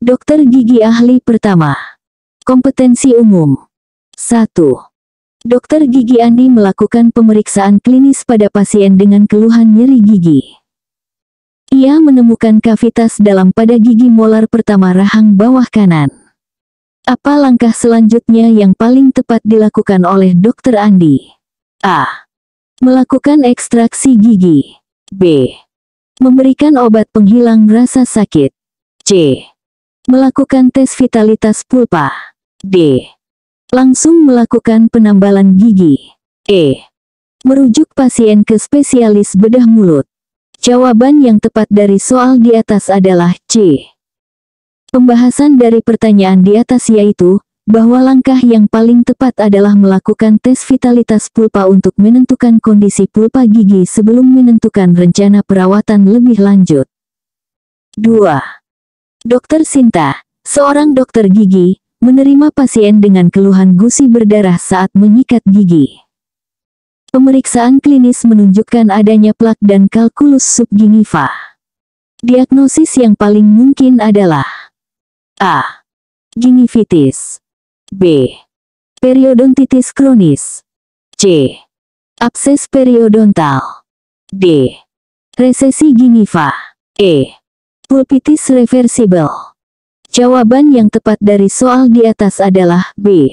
Dokter gigi ahli pertama. Kompetensi umum. 1. Dokter gigi Andi melakukan pemeriksaan klinis pada pasien dengan keluhan nyeri gigi. Ia menemukan kavitas dalam pada gigi molar pertama rahang bawah kanan. Apa langkah selanjutnya yang paling tepat dilakukan oleh Dokter Andi? A. Melakukan ekstraksi gigi. B. Memberikan obat penghilang rasa sakit. C. Melakukan tes vitalitas pulpa. D. Langsung melakukan penambalan gigi. E. Merujuk pasien ke spesialis bedah mulut. Jawaban yang tepat dari soal di atas adalah C. Pembahasan dari pertanyaan di atas yaitu, bahwa langkah yang paling tepat adalah melakukan tes vitalitas pulpa untuk menentukan kondisi pulpa gigi sebelum menentukan rencana perawatan lebih lanjut. 2. Dokter Sinta, seorang dokter gigi, menerima pasien dengan keluhan gusi berdarah saat menyikat gigi. Pemeriksaan klinis menunjukkan adanya plak dan kalkulus subgingiva. Diagnosis yang paling mungkin adalah A. Gingivitis. B. Periodontitis kronis. C. Abses periodontal. D. Resesi gingiva. E. Pulpitis reversible. Jawaban yang tepat dari soal di atas adalah B.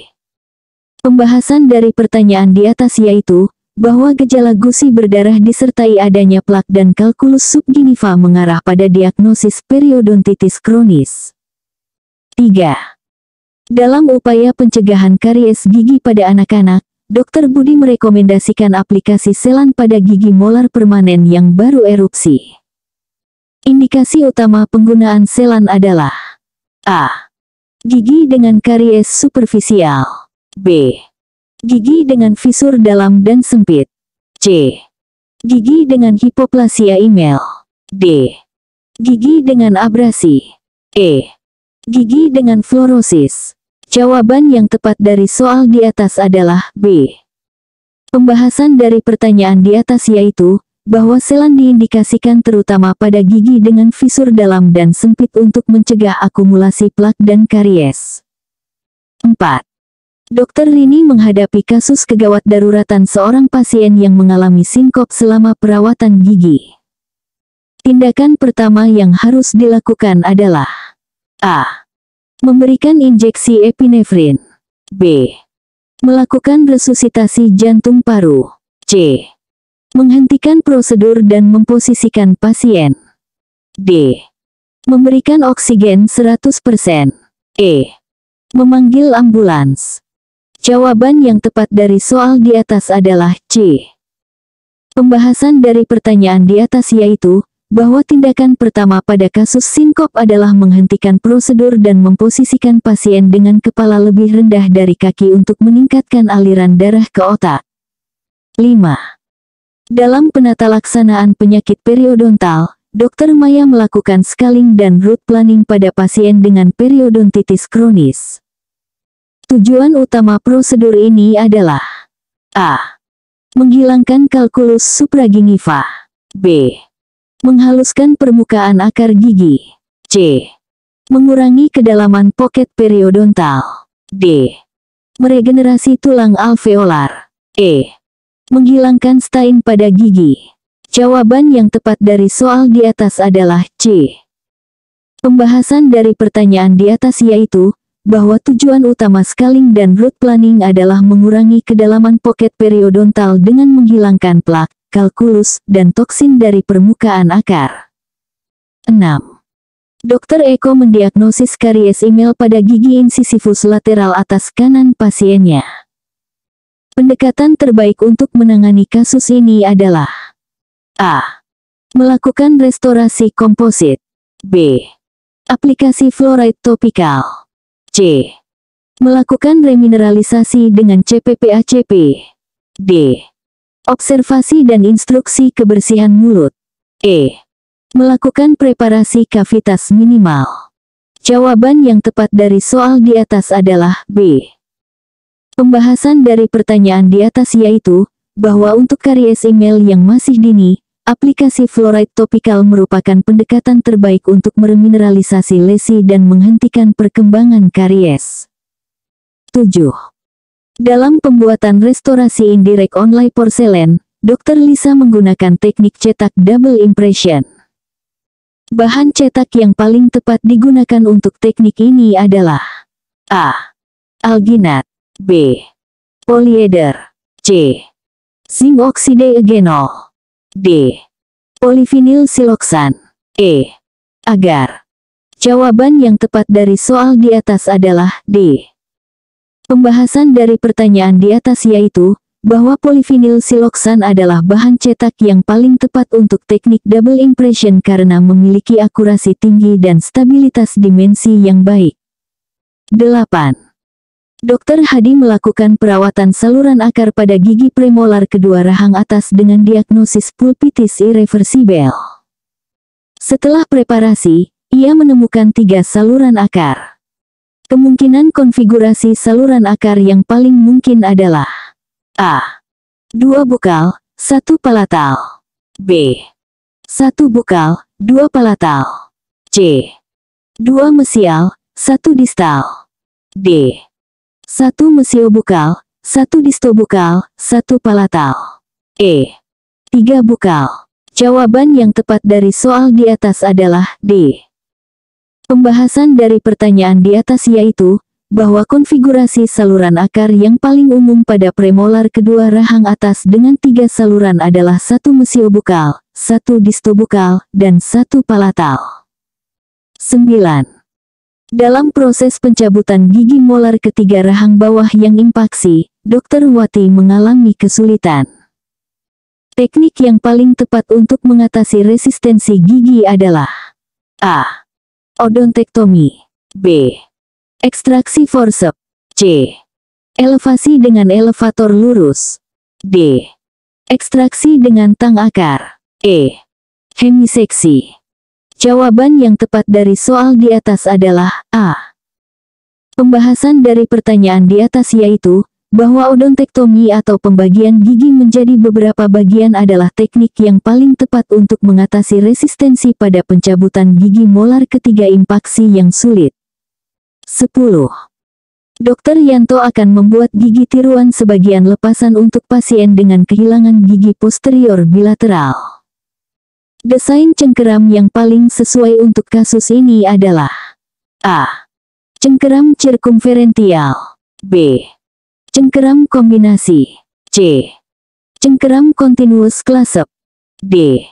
Pembahasan dari pertanyaan di atas yaitu, bahwa gejala gusi berdarah disertai adanya plak dan kalkulus subgingiva mengarah pada diagnosis periodontitis kronis. 3. Dalam upaya pencegahan karies gigi pada anak-anak, Dr. Budi merekomendasikan aplikasi selan pada gigi molar permanen yang baru erupsi. Indikasi utama penggunaan selan adalah A. Gigi dengan karies superficial. B. Gigi dengan fisur dalam dan sempit. C. Gigi dengan hipoplasia emel. D. Gigi dengan abrasi. E. Gigi dengan fluorosis. Jawaban yang tepat dari soal di atas adalah B. Pembahasan dari pertanyaan di atas yaitu, bahwa selan diindikasikan terutama pada gigi dengan fisur dalam dan sempit untuk mencegah akumulasi plak dan karies. 4. Dokter Rini menghadapi kasus kegawat daruratan seorang pasien yang mengalami sinkop selama perawatan gigi. Tindakan pertama yang harus dilakukan adalah A. Memberikan injeksi epinefrin. B. Melakukan resusitasi jantung paru. C. Menghentikan prosedur dan memposisikan pasien. D. Memberikan oksigen 100%. E. Memanggil ambulans. Jawaban yang tepat dari soal di atas adalah C. Pembahasan dari pertanyaan di atas yaitu, bahwa tindakan pertama pada kasus sinkop adalah menghentikan prosedur dan memposisikan pasien dengan kepala lebih rendah dari kaki untuk meningkatkan aliran darah ke otak. 5. Dalam penata laksanaan penyakit periodontal, Dr. Maya melakukan scaling dan root planning pada pasien dengan periodontitis kronis. Tujuan utama prosedur ini adalah A. Menghilangkan kalkulus supragingiva. B. Menghaluskan permukaan akar gigi. C. Mengurangi kedalaman poket periodontal. D. Meregenerasi tulang alveolar. E. Menghilangkan stain pada gigi. Jawaban yang tepat dari soal di atas adalah C. Pembahasan dari pertanyaan di atas yaitu, bahwa tujuan utama scaling dan root planning adalah mengurangi kedalaman poket periodontal dengan menghilangkan plak, kalkulus, dan toksin dari permukaan akar. 6. Dr. Eko mendiagnosis karies emel pada gigi incisivus lateral atas kanan pasiennya. Pendekatan terbaik untuk menangani kasus ini adalah A. Melakukan restorasi komposit. B. Aplikasi fluoride topikal. C. Melakukan remineralisasi dengan CPPACP. D. Observasi dan instruksi kebersihan mulut. E. Melakukan preparasi kavitas minimal. Jawaban yang tepat dari soal di atas adalah B. Pembahasan dari pertanyaan di atas yaitu, bahwa untuk karies emel yang masih dini, aplikasi fluoride topikal merupakan pendekatan terbaik untuk meremineralisasi lesi dan menghentikan perkembangan karies. 7. Dalam pembuatan restorasi indirect onlay porselen, Dr. Lisa menggunakan teknik cetak double impression. Bahan cetak yang paling tepat digunakan untuk teknik ini adalah A. Alginat, B. Polyester, C. Zinc oxide eugenol, D. Polyvinyl siloxan, E. Agar. Jawaban yang tepat dari soal di atas adalah D. Pembahasan dari pertanyaan di atas yaitu, bahwa polyvinyl siloxan adalah bahan cetak yang paling tepat untuk teknik double impression karena memiliki akurasi tinggi dan stabilitas dimensi yang baik. 8. Dr. Hadi melakukan perawatan saluran akar pada gigi premolar kedua rahang atas dengan diagnosis pulpitis irreversible. Setelah preparasi, ia menemukan 3 saluran akar. Kemungkinan konfigurasi saluran akar yang paling mungkin adalah A. 2 bukal, 1 palatal, B. 1 bukal, 2 palatal, C. 2 mesial, 1 distal, D. 1 mesiobukal, 1 distobukal, 1 palatal, E. 3 bukal. Jawaban yang tepat dari soal di atas adalah D. Pembahasan dari pertanyaan di atas yaitu, bahwa konfigurasi saluran akar yang paling umum pada premolar kedua rahang atas dengan 3 saluran adalah 1 mesiobukal, 1 distobukal, dan 1 palatal. 9. Dalam proses pencabutan gigi molar ketiga rahang bawah yang impaksi, Dr. Wati mengalami kesulitan. Teknik yang paling tepat untuk mengatasi resistensi gigi adalah A. Odontektomi, B. Ekstraksi forceps, C. Elevasi dengan elevator lurus, D. Ekstraksi dengan tang akar, E. Hemiseksi. Jawaban yang tepat dari soal di atas adalah A. Pembahasan dari pertanyaan di atas yaitu, bahwa odontektomi atau pembagian gigi menjadi beberapa bagian adalah teknik yang paling tepat untuk mengatasi resistensi pada pencabutan gigi molar ketiga impaksi yang sulit. 10. Dr. Yanto akan membuat gigi tiruan sebagian lepasan untuk pasien dengan kehilangan gigi posterior bilateral. Desain cengkeram yang paling sesuai untuk kasus ini adalah A. Cengkeram sirkumferensial, B. Cengkeram kombinasi, C. Cengkeram continuous clasp, D.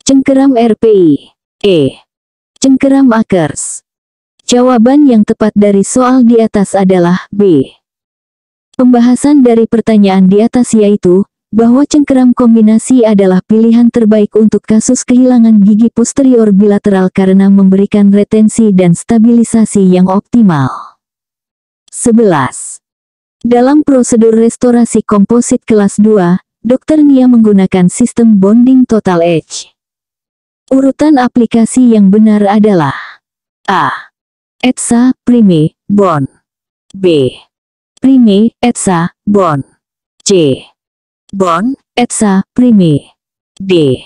Cengkeram RPI, E. Cengkeram Akers. Jawaban yang tepat dari soal di atas adalah B. Pembahasan dari pertanyaan di atas yaitu, bahwa cengkeram kombinasi adalah pilihan terbaik untuk kasus kehilangan gigi posterior bilateral karena memberikan retensi dan stabilisasi yang optimal. 11. Dalam prosedur restorasi komposit kelas 2, Dr. Nia menggunakan sistem bonding total edge. Urutan aplikasi yang benar adalah A. Etsa, Prime, Bond, B. Prime, Etsa, Bond, C. Bond, Etsa, Prime, D.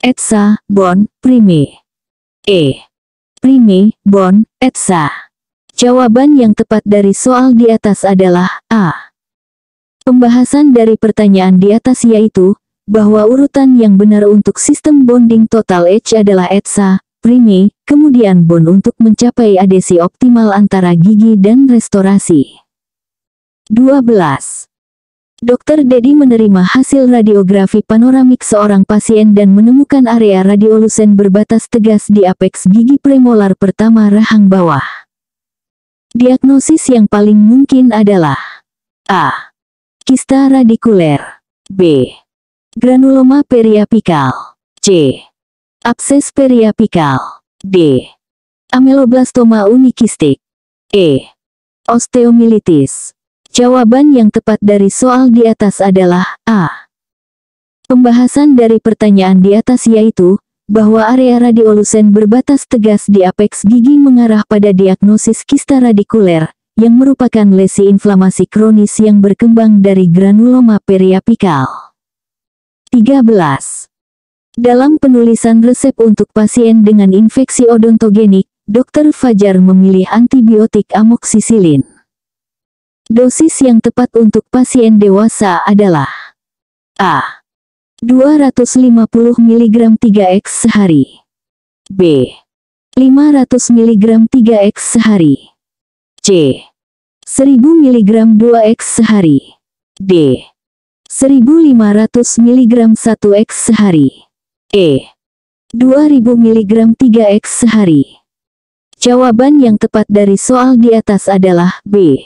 Etsa, Bond, Prime, E. Prime, Bond, Etsa. Jawaban yang tepat dari soal di atas adalah A. Pembahasan dari pertanyaan di atas yaitu, bahwa urutan yang benar untuk sistem bonding total edge adalah Etsa, Prime, kemudian Bond untuk mencapai adesi optimal antara gigi dan restorasi. 12. Dr. Dedi menerima hasil radiografi panoramik seorang pasien dan menemukan area radiolusen berbatas tegas di apeks gigi premolar pertama rahang bawah. Diagnosis yang paling mungkin adalah A. Kista radikuler, B. Granuloma periapikal, C. Abses periapikal, D. Ameloblastoma unikistik, E. Osteomilitis. Jawaban yang tepat dari soal di atas adalah A. Pembahasan dari pertanyaan di atas yaitu, bahwa area radiolusen berbatas tegas di apeks gigi mengarah pada diagnosis kista radikuler, yang merupakan lesi inflamasi kronis yang berkembang dari granuloma periapikal. 13. Dalam penulisan resep untuk pasien dengan infeksi odontogenik, Dr. Fajar memilih antibiotik amoksisilin. Dosis yang tepat untuk pasien dewasa adalah A. 250 mg 3x sehari. B. 500 mg 3x sehari. C. 1000 mg 2x sehari. D. 1500 mg 1x sehari. E. 2000 mg 3x sehari. Jawaban yang tepat dari soal di atas adalah B.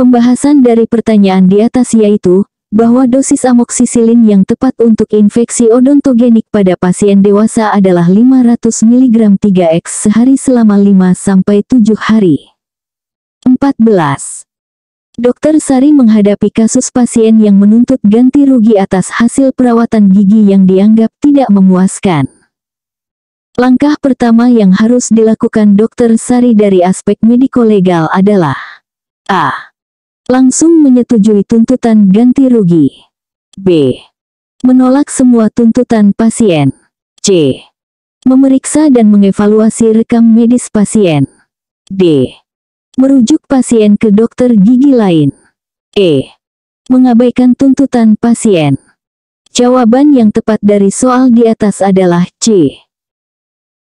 Pembahasan dari pertanyaan di atas yaitu, bahwa dosis amoksisilin yang tepat untuk infeksi odontogenik pada pasien dewasa adalah 500 mg 3x sehari selama 5-7 hari. 14. Dr. Sari menghadapi kasus pasien yang menuntut ganti rugi atas hasil perawatan gigi yang dianggap tidak memuaskan. Langkah pertama yang harus dilakukan Dr. Sari dari aspek mediko-legal adalah A. Langsung menyetujui tuntutan ganti rugi. B. Menolak semua tuntutan pasien. C. Memeriksa dan mengevaluasi rekam medis pasien. D. Merujuk pasien ke dokter gigi lain. E. Mengabaikan tuntutan pasien. Jawaban yang tepat dari soal di atas adalah C.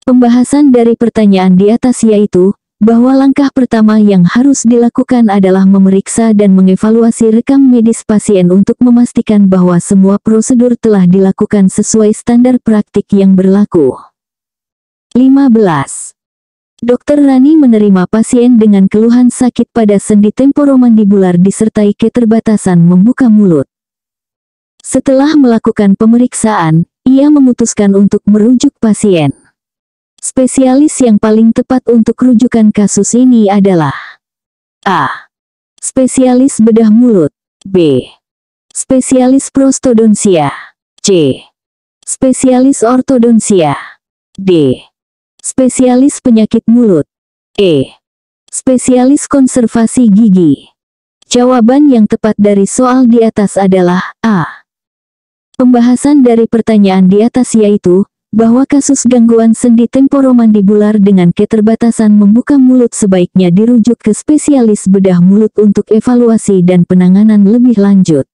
Pembahasan dari pertanyaan di atas yaitu, bahwa langkah pertama yang harus dilakukan adalah memeriksa dan mengevaluasi rekam medis pasien untuk memastikan bahwa semua prosedur telah dilakukan sesuai standar praktik yang berlaku. 15. Dr. Rani menerima pasien dengan keluhan sakit pada sendi temporomandibular disertai keterbatasan membuka mulut. Setelah melakukan pemeriksaan, ia memutuskan untuk merujuk pasien. Spesialis yang paling tepat untuk rujukan kasus ini adalah A. Spesialis bedah mulut. B. Spesialis prostodonsia. C. Spesialis ortodonsia. D. Spesialis penyakit mulut. E. Spesialis konservasi gigi. Jawaban yang tepat dari soal di atas adalah A. Pembahasan dari pertanyaan di atas yaitu, bahwa kasus gangguan sendi temporomandibular dengan keterbatasan membuka mulut sebaiknya dirujuk ke spesialis bedah mulut untuk evaluasi dan penanganan lebih lanjut.